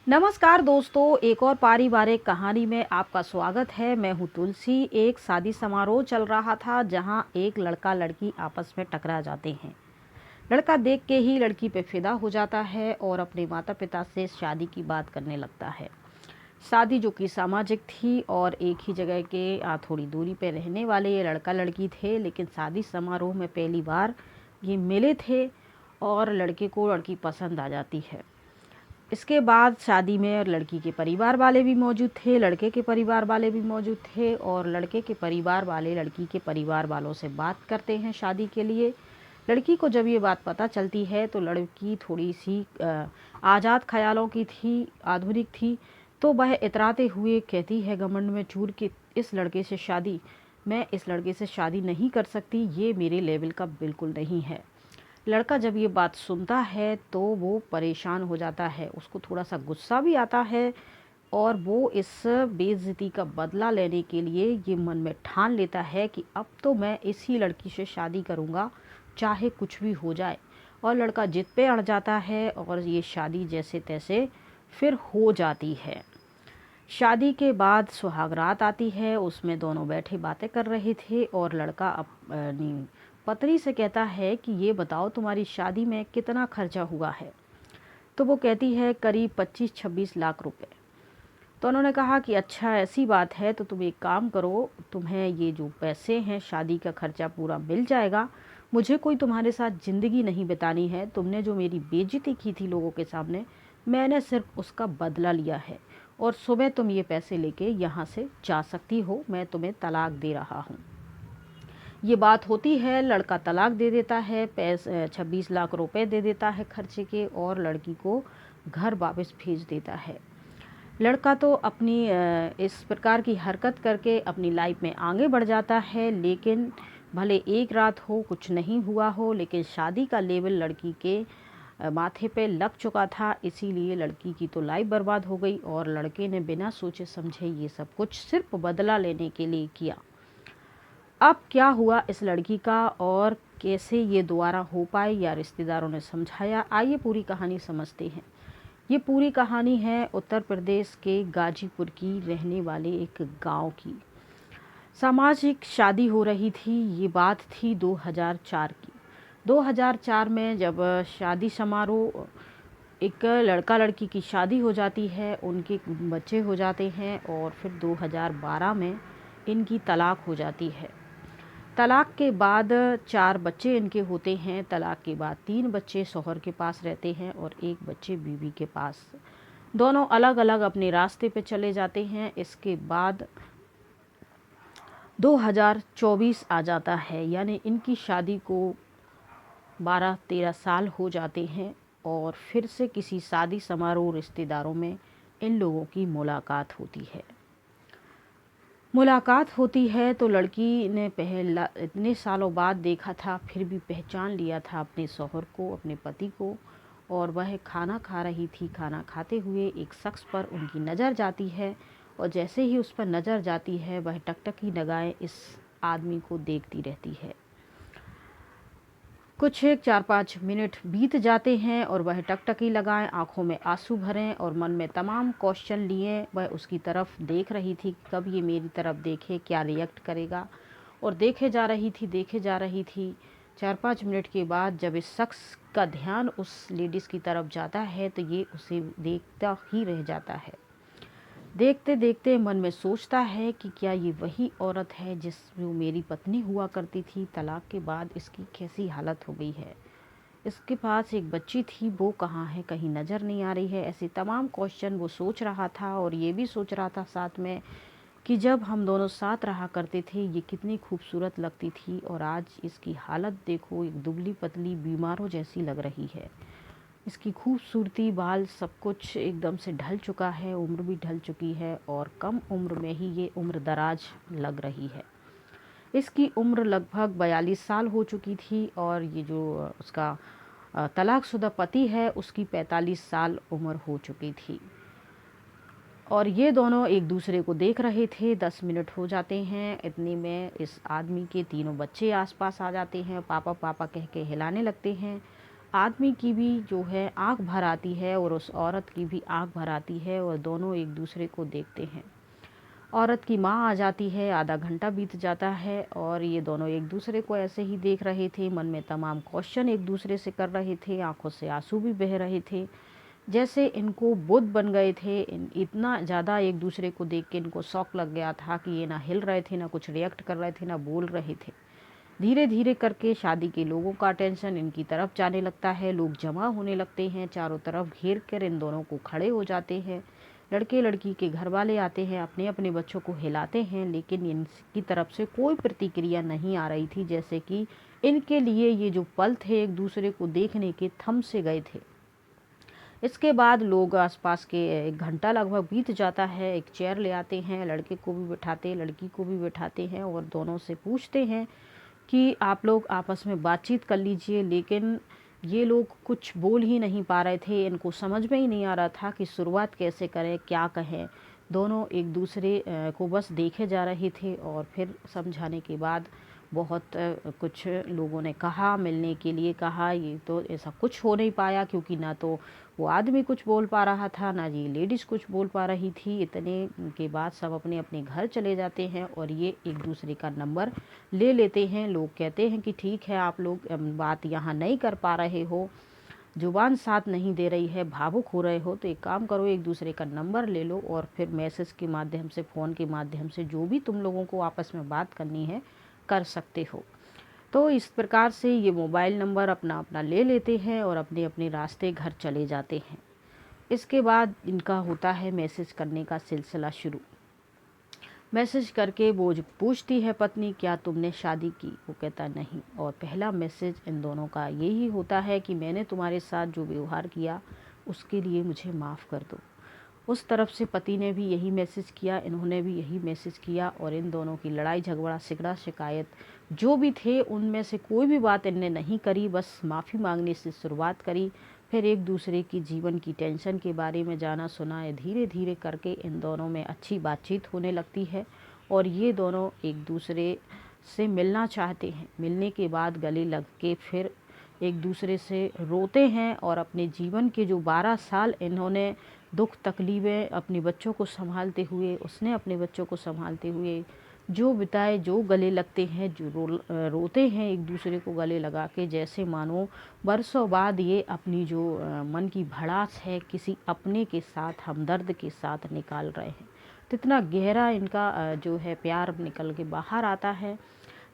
नमस्कार दोस्तों, एक और पारिवारिक कहानी में आपका स्वागत है। मैं हूँ तुलसी। एक शादी समारोह चल रहा था जहाँ एक लड़का लड़की आपस में टकरा जाते हैं। लड़का देख के ही लड़की पे फिदा हो जाता है और अपने माता पिता से शादी की बात करने लगता है। शादी जो कि सामाजिक थी और एक ही जगह के थोड़ी दूरी पे रहने वाले ये लड़का लड़की थे, लेकिन शादी समारोह में पहली बार ये मिले थे और लड़के को लड़की पसंद आ जाती है। इसके बाद शादी में लड़की के परिवार वाले भी मौजूद थे, लड़के के परिवार वाले भी मौजूद थे और लड़के के परिवार वाले लड़की के परिवार वालों से बात करते हैं शादी के लिए। लड़की को जब ये बात पता चलती है तो लड़की थोड़ी सी आज़ाद ख्यालों की थी, आधुनिक थी, तो वह इतराते हुए कहती है घमंड में चूर कि मैं इस लड़के से शादी नहीं कर सकती, ये मेरे लेवल का बिल्कुल नहीं है। लड़का जब ये बात सुनता है तो वो परेशान हो जाता है, उसको थोड़ा सा गुस्सा भी आता है और वो इस बेइज्जती का बदला लेने के लिए ये मन में ठान लेता है कि अब तो मैं इसी लड़की से शादी करूँगा, चाहे कुछ भी हो जाए। और लड़का जिद पे अड़ जाता है और ये शादी जैसे तैसे फिर हो जाती है। शादी के बाद सुहाग रात आती है, उसमें दोनों बैठे बातें कर रहे थे और लड़का अपनी पत्नी से कहता है कि ये बताओ तुम्हारी शादी में कितना खर्चा हुआ है। तो वो कहती है करीब 25-26 लाख रुपए। तो उन्होंने कहा कि अच्छा ऐसी बात है तो तुम एक काम करो, तुम्हें ये जो पैसे हैं शादी का खर्चा पूरा मिल जाएगा। मुझे कोई तुम्हारे साथ ज़िंदगी नहीं बितानी है। तुमने जो मेरी बेइज्जती की थी लोगों के सामने, मैंने सिर्फ उसका बदला लिया है और सुबह तुम ये पैसे लेके यहाँ से जा सकती हो, मैं तुम्हें तलाक दे रहा हूँ। ये बात होती है, लड़का तलाक दे देता है, 26 लाख रुपए दे देता है खर्चे के और लड़की को घर वापस भेज देता है। लड़का तो अपनी इस प्रकार की हरकत करके अपनी लाइफ में आगे बढ़ जाता है, लेकिन भले एक रात हो, कुछ नहीं हुआ हो, लेकिन शादी का लेवल लड़की के माथे पे लग चुका था। इसीलिए लड़की की तो लाइफ बर्बाद हो गई और लड़के ने बिना सोचे समझे ये सब कुछ सिर्फ बदला लेने के लिए किया। अब क्या हुआ इस लड़की का और कैसे ये दोबारा हो पाए या रिश्तेदारों ने समझाया, आइए पूरी कहानी समझते हैं। ये पूरी कहानी है उत्तर प्रदेश के गाजीपुर की रहने वाले एक गांव की। सामाजिक शादी हो रही थी। ये बात थी 2004 की। 2004 में जब शादी समारोह, एक लड़का लड़की की शादी हो जाती है, उनके बच्चे हो जाते हैं और फिर 2012 में इनकी तलाक हो जाती है। तलाक के बाद 4 बच्चे इनके होते हैं। तलाक के बाद 3 बच्चे शौहर के पास रहते हैं और 1 बच्चे बीवी के पास। दोनों अलग अलग अपने रास्ते पे चले जाते हैं। इसके बाद 2024 आ जाता है, यानी इनकी शादी को 12-13 साल हो जाते हैं और फिर से किसी शादी समारोह रिश्तेदारों में इन लोगों की मुलाकात होती है तो लड़की ने पहला इतने सालों बाद देखा था, फिर भी पहचान लिया था अपने शौहर को, अपने पति को। और वह खाना खा रही थी। खाना खाते हुए एक शख्स पर उनकी नज़र जाती है और जैसे ही उस पर नज़र जाती है वह टकटकी लगाए इस आदमी को देखती रहती है। कुछ 4-5 मिनट बीत जाते हैं और वह टकटकी लगाए, आंखों में आंसू भरें और मन में तमाम क्वेश्चन लिए वह उसकी तरफ देख रही थी, कब ये मेरी तरफ देखे, क्या रिएक्ट करेगा। और देखे जा रही थी। 4-5 मिनट के बाद जब इस शख्स का ध्यान उस लेडीज़ की तरफ जाता है तो ये उसे देखता ही रह जाता है। देखते देखते मन में सोचता है कि क्या ये वही औरत है जो मेरी पत्नी हुआ करती थी। तलाक के बाद इसकी कैसी हालत हो गई है, इसके पास एक बच्ची थी, वो कहाँ है, कहीं नज़र नहीं आ रही है। ऐसे तमाम क्वेश्चन वो सोच रहा था और ये भी सोच रहा था साथ में कि जब हम दोनों साथ रहा करते थे ये कितनी खूबसूरत लगती थी और आज इसकी हालत देखो, एक दुबली पतली बीमारों जैसी लग रही है। इसकी खूबसूरती, बाल, सब कुछ एकदम से ढल चुका है, उम्र भी ढल चुकी है और कम उम्र में ही ये उम्र दराज लग रही है। इसकी उम्र लगभग 42 साल हो चुकी थी और ये जो उसका तलाकशुदा पति है उसकी 45 साल उम्र हो चुकी थी। और ये दोनों एक दूसरे को देख रहे थे। 10 मिनट हो जाते हैं, इतने में इस आदमी के तीनों बच्चे आसपास आ जाते हैं, पापा पापा कह के हिलाने लगते हैं। आदमी की भी जो है आँख भर आती है और उस औरत की भी आँख भर आती है और दोनों एक दूसरे को देखते हैं। औरत की माँ आ जाती है, आधा घंटा बीत जाता है और ये दोनों एक दूसरे को ऐसे ही देख रहे थे, मन में तमाम क्वेश्चन एक दूसरे से कर रहे थे, आंखों से आंसू भी बह रहे थे। जैसे इनको बुद्ध बन गए थे। इतना ज़्यादा एक दूसरे को देख के इनको शौक लग गया था कि ये ना हिल रहे थे, ना कुछ रिएक्ट कर रहे थे, ना बोल रहे थे। धीरे धीरे करके शादी के लोगों का अटेंशन इनकी तरफ जाने लगता है। लोग जमा होने लगते हैं, चारों तरफ घेर कर इन दोनों को खड़े हो जाते हैं। लड़के लड़की के घर वाले आते हैं, अपने अपने बच्चों को हिलाते हैं, लेकिन इनकी तरफ से कोई प्रतिक्रिया नहीं आ रही थी, जैसे कि इनके लिए ये जो पल थे एक दूसरे को देखने के थम से गए थे। इसके बाद लोग आसपास के 1 घंटा लगभग बीत जाता है, एक चेयर ले आते हैं, लड़के को भी बिठाते, लड़की को भी बिठाते हैं और दोनों से पूछते हैं कि आप लोग आपस में बातचीत कर लीजिए। लेकिन ये लोग कुछ बोल ही नहीं पा रहे थे, इनको समझ में ही नहीं आ रहा था कि शुरुआत कैसे करें, क्या कहें। दोनों एक दूसरे को बस देखे जा रहे थे और फिर समझाने के बाद बहुत कुछ लोगों ने कहा, मिलने के लिए कहा। ये तो ऐसा कुछ हो नहीं पाया, क्योंकि ना तो वो आदमी कुछ बोल पा रहा था, ना ये लेडीज़ कुछ बोल पा रही थी। इतने के बाद सब अपने अपने घर चले जाते हैं और ये एक दूसरे का नंबर ले लेते हैं। लोग कहते हैं कि ठीक है, आप लोग बात यहाँ नहीं कर पा रहे हो, जुबान साथ नहीं दे रही है, भावुक हो रहे हो, तो एक काम करो, एक दूसरे का नंबर ले लो और फिर मैसेज के माध्यम से, फ़ोन के माध्यम से जो भी तुम लोगों को आपस में बात करनी है कर सकते हो। तो इस प्रकार से ये मोबाइल नंबर अपना अपना ले लेते हैं और अपने अपने रास्ते घर चले जाते हैं। इसके बाद इनका होता है मैसेज करने का सिलसिला शुरू। मैसेज करके वो जो पूछती है पत्नी, क्या तुमने शादी की? वो कहता नहीं। और पहला मैसेज इन दोनों का यही होता है कि मैंने तुम्हारे साथ जो व्यवहार किया उसके लिए मुझे माफ़ कर दो। उस तरफ से पति ने भी यही मैसेज किया, इन्होंने भी यही मैसेज किया और इन दोनों की लड़ाई झगड़ा सिगड़ा शिकायत जो भी थे उनमें से कोई भी बात इनने नहीं करी, बस माफ़ी मांगने से शुरुआत करी। फिर एक दूसरे की जीवन की टेंशन के बारे में जाना सुना है। धीरे धीरे करके इन दोनों में अच्छी बातचीत होने लगती है और ये दोनों एक दूसरे से मिलना चाहते हैं। मिलने के बाद गले लग के फिर एक दूसरे से रोते हैं और अपने जीवन के जो 12 साल इन्होंने दुख तकलीफ़ें अपने बच्चों को संभालते हुए, उसने अपने बच्चों को संभालते हुए जो बिताए, जो गले लगते हैं, जो रोते हैं एक दूसरे को गले लगा के, जैसे मानो बरसों बाद ये अपनी जो मन की भड़ास है किसी अपने के साथ, हमदर्द के साथ निकाल रहे हैं। तो इतना गहरा इनका जो है प्यार निकल के बाहर आता है।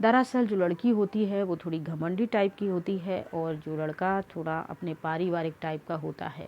दरअसल जो लड़की होती है वो थोड़ी घमंडी टाइप की होती है और जो लड़का थोड़ा अपने पारिवारिक टाइप का होता है।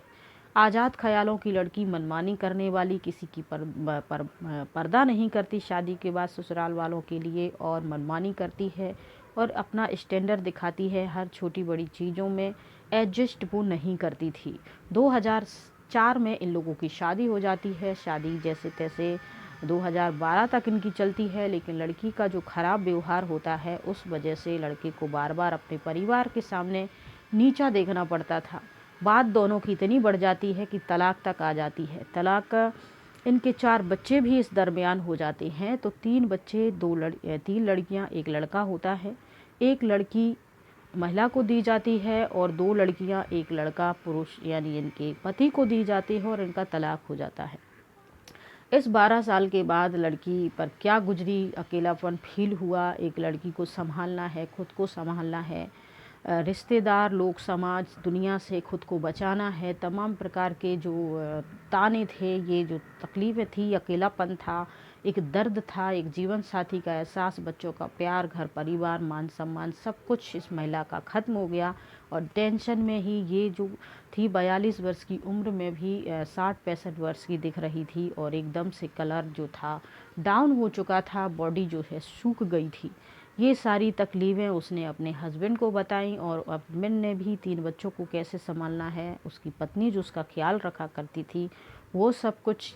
आज़ाद ख़यालों की लड़की, मनमानी करने वाली, किसी की पर्दा नहीं करती शादी के बाद ससुराल वालों के लिए और मनमानी करती है और अपना स्टैंडर्ड दिखाती है। हर छोटी बड़ी चीज़ों में एडजस्ट वो नहीं करती थी। 2004 में इन लोगों की शादी हो जाती है। शादी जैसे तैसे 2012 तक इनकी चलती है, लेकिन लड़की का जो ख़राब व्यवहार होता है उस वजह से लड़के को बार बार अपने परिवार के सामने नीचा देखना पड़ता था। बात दोनों की इतनी बढ़ जाती है कि तलाक तक आ जाती है। तलाक इनके 4 बच्चे भी इस दरमियान हो जाते हैं। तो 3 बच्चे, 3 लड़कियां, 1 लड़का होता है। 1 लड़की महिला को दी जाती है और 2 लड़कियां, 1 लड़का पुरुष यानी इनके पति को दी जाती है और इनका तलाक हो जाता है। इस 12 साल के बाद लड़की पर क्या गुजरी, अकेलापन फील हुआ। एक लड़की को संभालना है, खुद को संभालना है, रिश्तेदार, लोग, समाज, दुनिया से खुद को बचाना है। तमाम प्रकार के जो ताने थे, ये जो तकलीफ़ें थी, अकेलापन था, एक दर्द था, एक जीवन साथी का एहसास, बच्चों का प्यार, घर परिवार, मान सम्मान, सब कुछ इस महिला का ख़त्म हो गया। और टेंशन में ही ये जो थी 42 वर्ष की उम्र में भी 60-65 वर्ष की दिख रही थी और एकदम से कलर जो था डाउन हो चुका था, बॉडी जो है सूख गई थी। ये सारी तकलीफ़ें उसने अपने हस्बैंड को बताई और हस्बैंड ने भी 3 बच्चों को कैसे संभालना है, उसकी पत्नी जो उसका ख्याल रखा करती थी, वो सब कुछ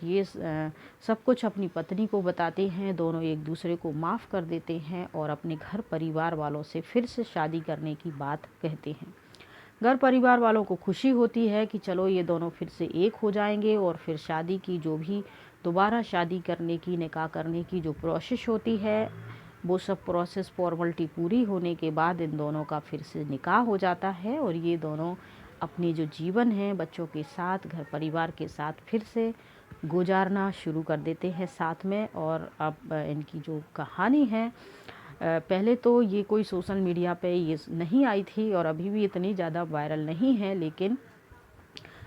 सब कुछ अपनी पत्नी को बताते हैं। दोनों एक दूसरे को माफ़ कर देते हैं और अपने घर परिवार वालों से फिर से शादी करने की बात कहते हैं। घर परिवार वालों को खुशी होती है कि चलो ये दोनों फिर से एक हो जाएंगे और फिर शादी की जो भी दोबारा शादी करने की, निकाह करने की जो प्रोसेस होती है, वो सब प्रोसेस फॉर्मेलिटी पूरी होने के बाद इन दोनों का फिर से निकाह हो जाता है और ये दोनों अपनी जो जीवन है बच्चों के साथ, घर परिवार के साथ फिर से गुजारना शुरू कर देते हैं साथ में। और अब इनकी जो कहानी है, पहले तो ये कोई सोशल मीडिया पे ये नहीं आई थी और अभी भी इतनी ज़्यादा वायरल नहीं है, लेकिन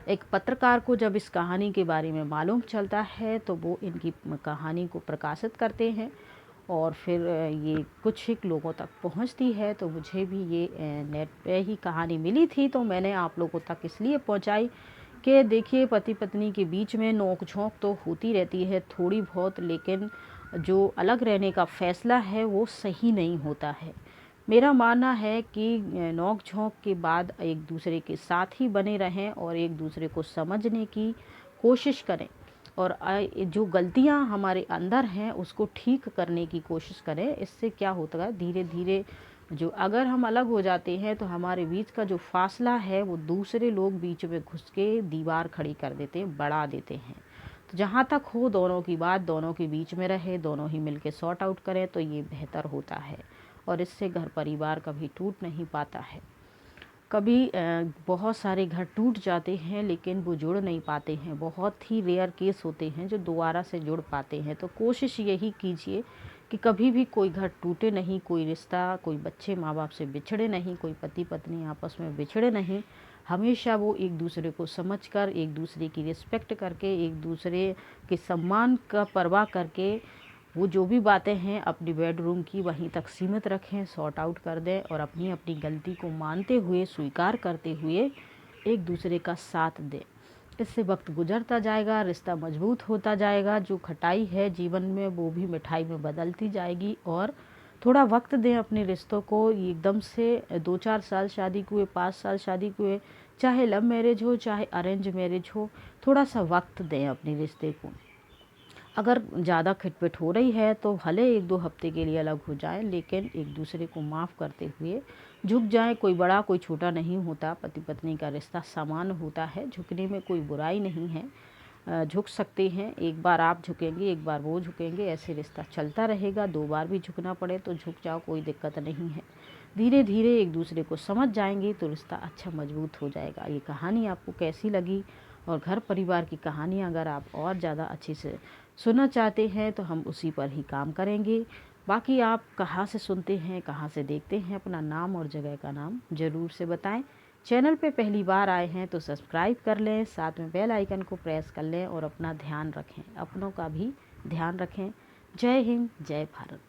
एक पत्रकार को जब इस कहानी के बारे में मालूम चलता है तो वो इनकी कहानी को प्रकाशित करते हैं और फिर ये कुछ ही लोगों तक पहुंचती है। तो मुझे भी ये नेट पे ही कहानी मिली थी तो मैंने आप लोगों तक इसलिए पहुंचाई कि देखिए, पति पत्नी के बीच में नोक झोंक तो होती रहती है थोड़ी बहुत, लेकिन जो अलग रहने का फ़ैसला है वो सही नहीं होता है। मेरा मानना है कि नोक झोंक के बाद एक दूसरे के साथ ही बने रहें और एक दूसरे को समझने की कोशिश करें और जो गलतियां हमारे अंदर हैं उसको ठीक करने की कोशिश करें। इससे क्या होता है, धीरे धीरे जो अगर हम अलग हो जाते हैं तो हमारे बीच का जो फासला है वो दूसरे लोग बीच में घुस के दीवार खड़ी कर देते हैं, बढ़ा देते हैं। तो जहाँ तक हो दोनों की बात दोनों के बीच में रहे, दोनों ही मिलके सॉर्ट आउट करें तो ये बेहतर होता है और इससे घर परिवार कभी टूट नहीं पाता है। कभी बहुत सारे घर टूट जाते हैं लेकिन वो जुड़ नहीं पाते हैं, बहुत ही रेयर केस होते हैं जो दोबारा से जुड़ पाते हैं। तो कोशिश यही कीजिए कि कभी भी कोई घर टूटे नहीं, कोई रिश्ता, कोई बच्चे माँ बाप से बिछड़े नहीं, कोई पति पत्नी आपस में बिछड़े नहीं। हमेशा वो एक दूसरे को समझकर, एक दूसरे की रिस्पेक्ट करके, एक दूसरे के सम्मान का परवाह करके वो जो भी बातें हैं अपनी बेडरूम की वहीं तक सीमित रखें, सॉर्ट आउट कर दें और अपनी अपनी गलती को मानते हुए, स्वीकार करते हुए एक दूसरे का साथ दें। इससे वक्त गुजरता जाएगा, रिश्ता मजबूत होता जाएगा, जो खटाई है जीवन में वो भी मिठाई में बदलती जाएगी। और थोड़ा वक्त दें अपने रिश्तों को, एकदम से 2-4 साल शादी को हुए, 5 साल शादी को हुए, चाहे लव मैरिज हो चाहे अरेंज मैरिज हो, थोड़ा सा वक्त दें अपने रिश्ते को। अगर ज़्यादा खिटपिट हो रही है तो भले 1-2 हफ्ते के लिए अलग हो जाएं, लेकिन एक दूसरे को माफ़ करते हुए झुक जाएं। कोई बड़ा कोई छोटा नहीं होता, पति पत्नी का रिश्ता समान होता है, झुकने में कोई बुराई नहीं है। झुक सकते हैं, एक बार आप झुकेंगे एक बार वो झुकेंगे, ऐसे रिश्ता चलता रहेगा। 2 बार भी झुकना पड़े तो झुक जाओ, कोई दिक्कत नहीं है। धीरे धीरे एक दूसरे को समझ जाएंगे तो रिश्ता अच्छा मजबूत हो जाएगा। ये कहानी आपको कैसी लगी और घर परिवार की कहानियाँ अगर आप और ज़्यादा अच्छे से सुनना चाहते हैं तो हम उसी पर ही काम करेंगे। बाकी आप कहाँ से सुनते हैं, कहाँ से देखते हैं, अपना नाम और जगह का नाम ज़रूर से बताएं। चैनल पे पहली बार आए हैं तो सब्सक्राइब कर लें, साथ में बेल आइकन को प्रेस कर लें और अपना ध्यान रखें, अपनों का भी ध्यान रखें। जय हिंद, जय भारत।